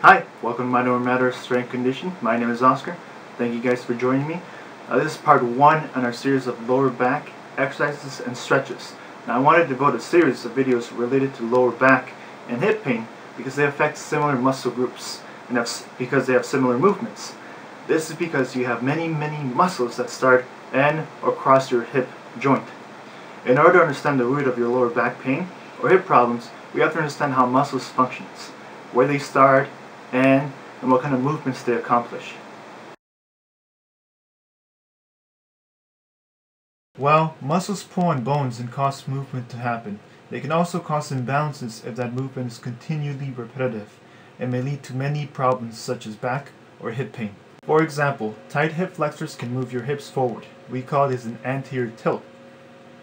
Hi, welcome to my No Matter Strength Condition. My name is Oscar. Thank you guys for joining me. This is part 1 in our series of lower back exercises and stretches. Now I want to devote a series of videos related to lower back and hip pain because they affect similar muscle groups and because they have similar movements. This is because you have many muscles that start in or cross your hip joint. In order to understand the root of your lower back pain or hip problems, we have to understand how muscles functions, where they start, and what kind of movements they accomplish. Well, muscles pull on bones and cause movement to happen. They can also cause imbalances if that movement is continually repetitive and may lead to many problems such as back or hip pain. For example, tight hip flexors can move your hips forward. We call this an anterior tilt.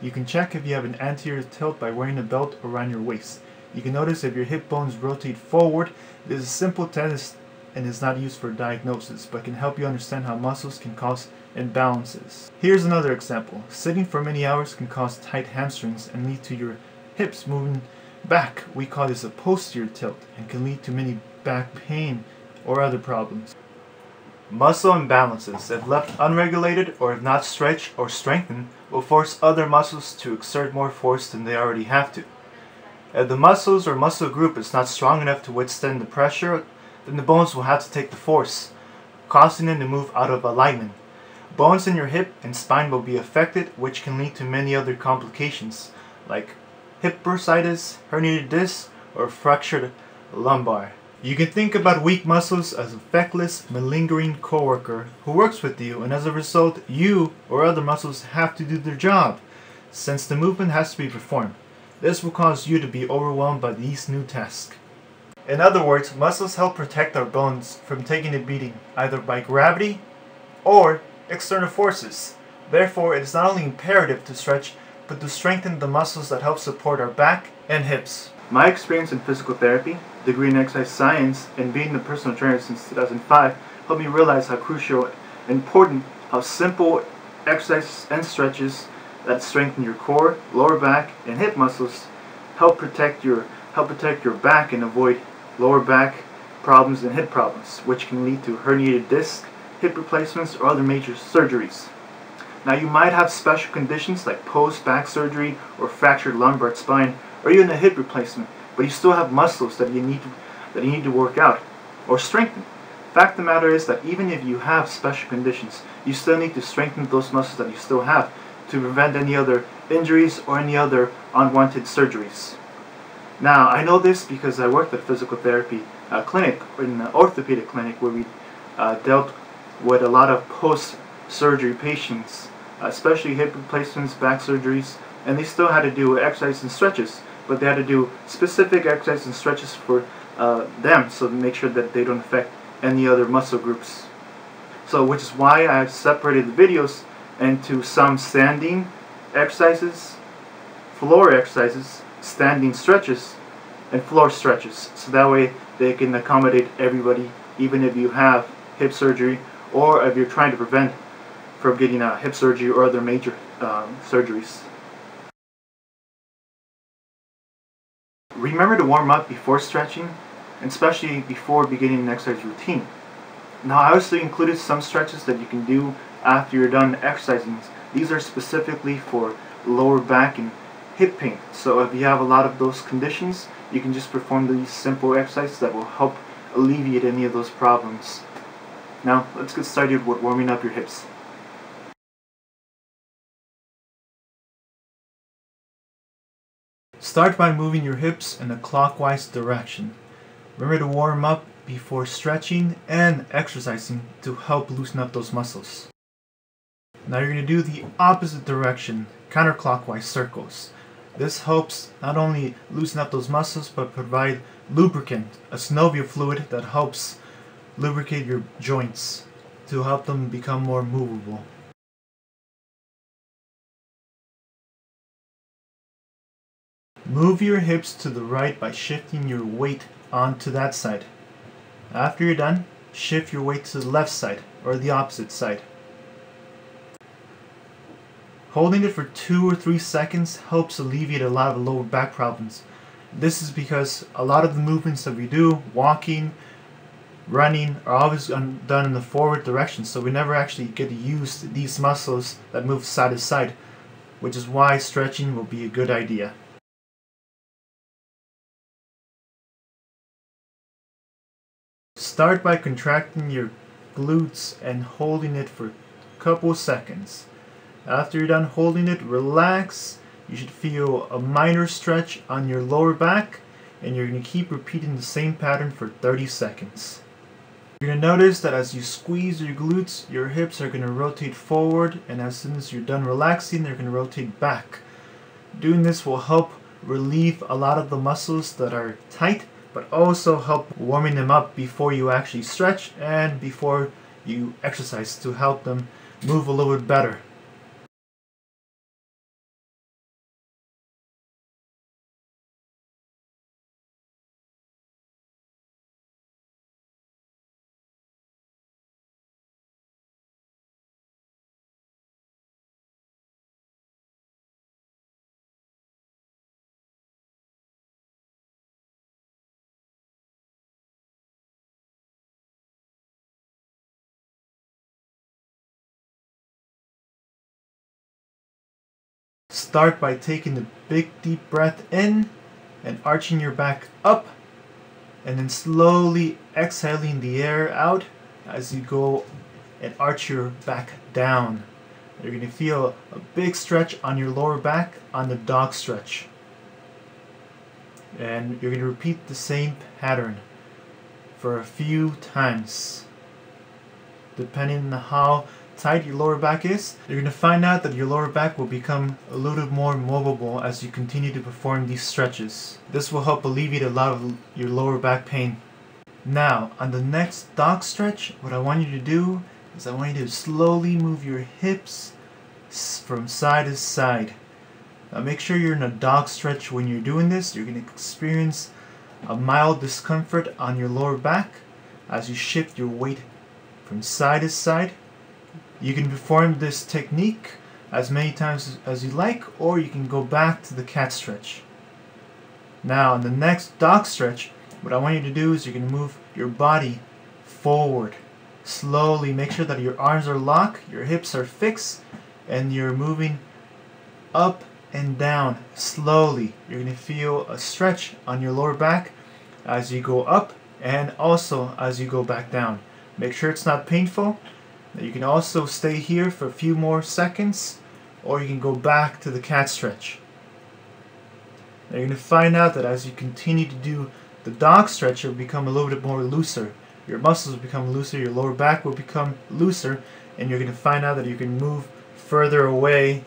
You can check if you have an anterior tilt by wearing a belt around your waist. You can notice if your hip bones rotate forward. This is a simple test and is not used for diagnosis, but can help you understand how muscles can cause imbalances. Here's another example. Sitting for many hours can cause tight hamstrings and lead to your hips moving back. We call this a posterior tilt and can lead to many back pain or other problems. Muscle imbalances, if left unregulated or if not stretched or strengthened, will force other muscles to exert more force than they already have to. If the muscles or muscle group is not strong enough to withstand the pressure, then the bones will have to take the force, causing them to move out of alignment. Bones in your hip and spine will be affected, which can lead to many other complications, like hip bursitis, herniated disc, or fractured lumbar. You can think about weak muscles as a feckless, malingering coworker who works with you, and as a result, you or other muscles have to do their job, since the movement has to be performed. This will cause you to be overwhelmed by these new tasks. In other words, muscles help protect our bones from taking a beating, either by gravity or external forces. Therefore, it is not only imperative to stretch, but to strengthen the muscles that help support our back and hips. My experience in physical therapy, degree in exercise science, and being a personal trainer since 2005 helped me realize how crucial and important how simple exercises and stretches that strengthen your core, lower back, and hip muscles help protect your back and avoid lower back problems and hip problems, which can lead to herniated disc, hip replacements, or other major surgeries. Now you might have special conditions like post-back surgery or fractured lumbar spine or even a hip replacement, but you still have muscles that you need to work out or strengthen. Fact of the matter is that even if you have special conditions, you still need to strengthen those muscles that you still have to prevent any other injuries or any other unwanted surgeries. Now, I know this because I worked at a physical therapy clinic, in an orthopedic clinic, where we dealt with a lot of post-surgery patients, especially hip replacements, back surgeries, and they still had to do exercise and stretches, but they had to do specific exercise and stretches for them, so to make sure that they don't affect any other muscle groups. So, which is why I have separated the videos into some standing exercises, floor exercises, standing stretches, and floor stretches, so that way they can accommodate everybody, even if you have hip surgery or if you're trying to prevent from getting a hip surgery or other major surgeries. Remember to warm up before stretching, and especially before beginning an exercise routine. Now, I also included some stretches that you can do after you're done exercising. These are specifically for lower back and hip pain. So if you have a lot of those conditions, you can just perform these simple exercises that will help alleviate any of those problems. Now, let's get started with warming up your hips. Start by moving your hips in a clockwise direction. Remember to warm up before stretching and exercising to help loosen up those muscles. Now you're going to do the opposite direction, counterclockwise circles. This helps not only loosen up those muscles, but provide lubricant, a synovial fluid that helps lubricate your joints to help them become more movable. Move your hips to the right by shifting your weight onto that side. After you're done, shift your weight to the left side or the opposite side. Holding it for 2 or 3 seconds helps alleviate a lot of lower back problems. This is because a lot of the movements that we do, walking, running are always done in the forward direction, so we never actually get to use these muscles that move side to side, which is why stretching will be a good idea. Start by contracting your glutes and holding it for a couple seconds. After you're done holding it, relax. You should feel a minor stretch on your lower back, and you're going to keep repeating the same pattern for 30 seconds. You're going to notice that as you squeeze your glutes, your hips are going to rotate forward, and as soon as you're done relaxing, they're going to rotate back. Doing this will help relieve a lot of the muscles that are tight, but also help warming them up before you actually stretch and before you exercise to help them move a little bit better. Start by taking a big deep breath in and arching your back up, and then slowly exhaling the air out as you go and arch your back down. You're going to feel a big stretch on your lower back on the dog stretch. And you're going to repeat the same pattern for a few times. Depending on how tight your lower back is, you're going to find out that your lower back will become a little more movable as you continue to perform these stretches. This will help alleviate a lot of your lower back pain. Now, on the next dog stretch, what I want you to do is I want you to slowly move your hips from side to side. Now make sure you're in a dog stretch when you're doing this. You're going to experience a mild discomfort on your lower back as you shift your weight from side to side. You can perform this technique as many times as you like, or you can go back to the cat stretch. Now, in the next dog stretch, what I want you to do is you're going to move your body forward. Slowly make sure that your arms are locked, your hips are fixed, and you're moving up and down slowly. You're going to feel a stretch on your lower back as you go up and also as you go back down. Make sure it's not painful. You can also stay here for a few more seconds, or you can go back to the cat stretch. Now you're going to find out that as you continue to do the dog stretch, it'll become a little bit more looser. Your muscles will become looser, your lower back will become looser, and you're going to find out that you can move further away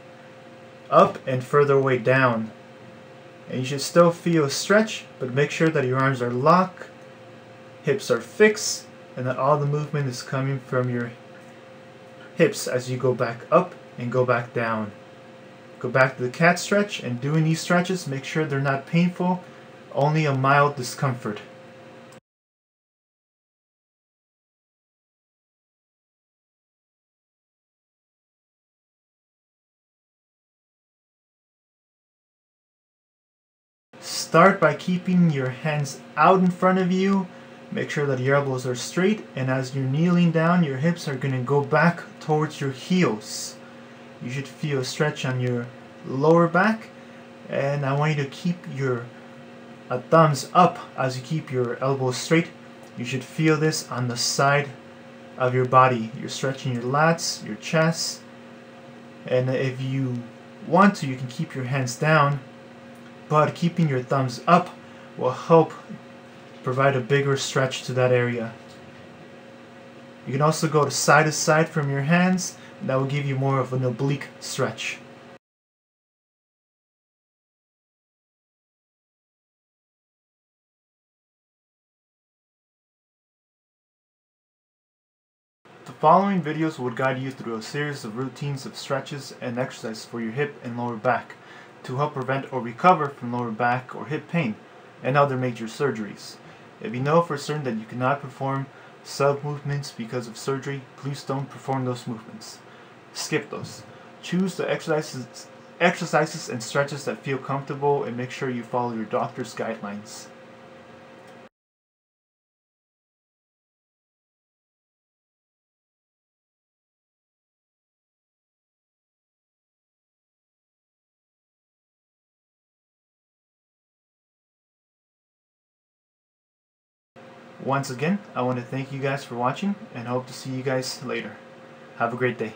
up and further away down. And you should still feel a stretch, but make sure that your arms are locked, hips are fixed, and that all the movement is coming from your hips as you go back up and go back down. Go back to the cat stretch, and doing these stretches, make sure they're not painful, only a mild discomfort. Start by keeping your hands out in front of you. Make sure that your elbows are straight, and as you're kneeling down, your hips are going to go back towards your heels. You should feel a stretch on your lower back, and I want you to keep your thumbs up as you keep your elbows straight. You should feel this on the side of your body. You're stretching your lats, your chest, and if you want to, you can keep your hands down, but keeping your thumbs up will help provide a bigger stretch to that area. You can also go to side from your hands, and that will give you more of an oblique stretch. The following videos will guide you through a series of routines of stretches and exercises for your hip and lower back to help prevent or recover from lower back or hip pain and other major surgeries. If you know for certain that you cannot perform sub-movements because of surgery, please don't perform those movements. Skip those. Choose the exercises and stretches that feel comfortable, and make sure you follow your doctor's guidelines. Once again, I want to thank you guys for watching and hope to see you guys later. Have a great day.